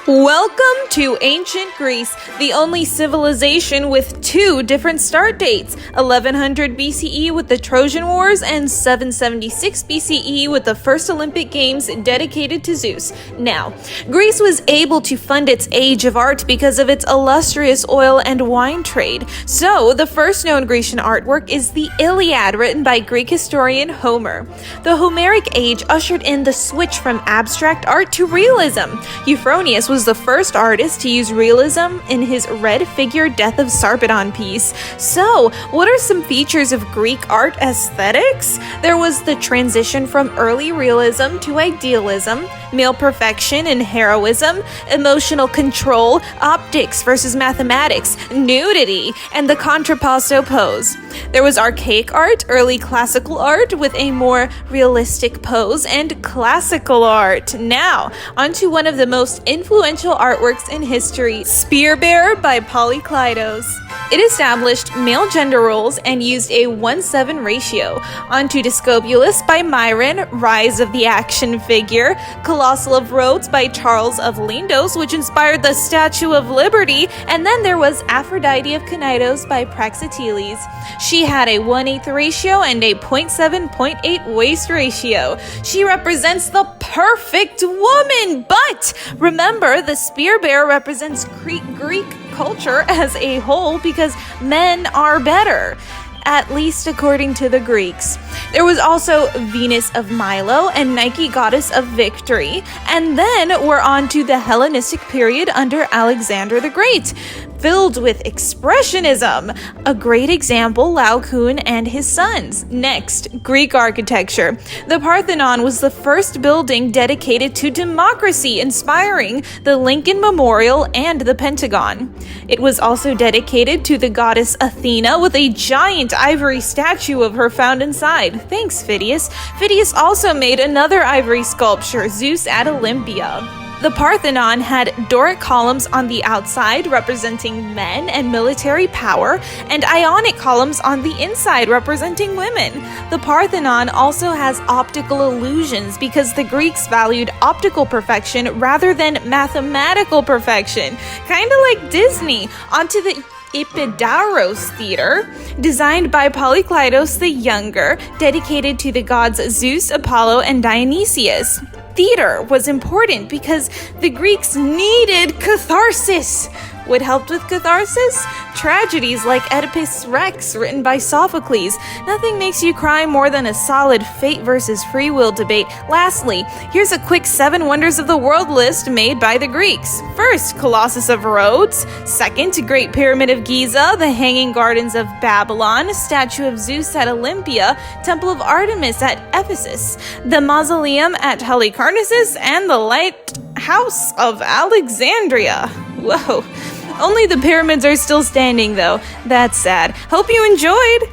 Welcome to ancient Greece, the only civilization with two different start dates, 1100 BCE with the Trojan Wars and 776 BCE with the first Olympic Games dedicated to Zeus. Now, Greece was able to fund its age of art because of its illustrious oil and wine trade. So, the first known Grecian artwork is the Iliad, written by Greek historian Homer. The Homeric age ushered in the switch from abstract art to realism. Euphronius was the first artist to use realism in his red figure Death of Sarpedon piece. So, what are some features of Greek art aesthetics? There was the transition from early realism to idealism, male perfection and heroism, emotional control, optics versus mathematics, nudity, and the contrapposto pose. There was archaic art, early classical art with a more realistic pose, and classical art. Now, onto one of the most influential artworks in history, Spear Bearer by Polykleitos. It established male gender roles and used a 1:7 ratio. Onto Discobolus by Myron, Rise of the Action Figure, Colossal of Rhodes by Charles of Lindos, which inspired the Statue of Liberty, and then there was Aphrodite of Cnidus by Praxiteles. She had a 1/8 ratio and a 0.7-0.8 waist ratio. She represents the perfect woman, but remember, the spear bearer represents Greek culture as a whole because men are better, at least according to the Greeks. There was also Venus of Milo and Nike, goddess of victory. And then we're on to the Hellenistic period under Alexander the Great, filled with expressionism. A great example, Laocoon and his sons. Next, Greek architecture. The Parthenon was the first building dedicated to democracy, inspiring the Lincoln Memorial and the Pentagon. It was also dedicated to the goddess Athena, with a giant ivory statue of her found inside. Thanks, Phidias. Phidias also made another ivory sculpture, Zeus at Olympia. The Parthenon had Doric columns on the outside representing men and military power, and Ionic columns on the inside representing women. The Parthenon also has optical illusions because the Greeks valued optical perfection rather than mathematical perfection, kinda like Disney. Onto the EPIDAUROS theater, designed by Polykleitos the Younger, dedicated to the gods Zeus, Apollo, and Dionysius. Theater was important because the Greeks needed catharsis. What helped with catharsis? Tragedies like Oedipus Rex, written by Sophocles. Nothing makes you cry more than a solid fate versus free will debate. Lastly, here's a quick 7 wonders of the world list made by the Greeks. First, Colossus of Rhodes. Second, Great Pyramid of Giza, the Hanging Gardens of Babylon, Statue of Zeus at Olympia, Temple of Artemis at Ephesus, the Mausoleum at Halicarnassus, and the Lighthouse of Alexandria. Whoa. Only the pyramids are still standing, though. That's sad. Hope you enjoyed!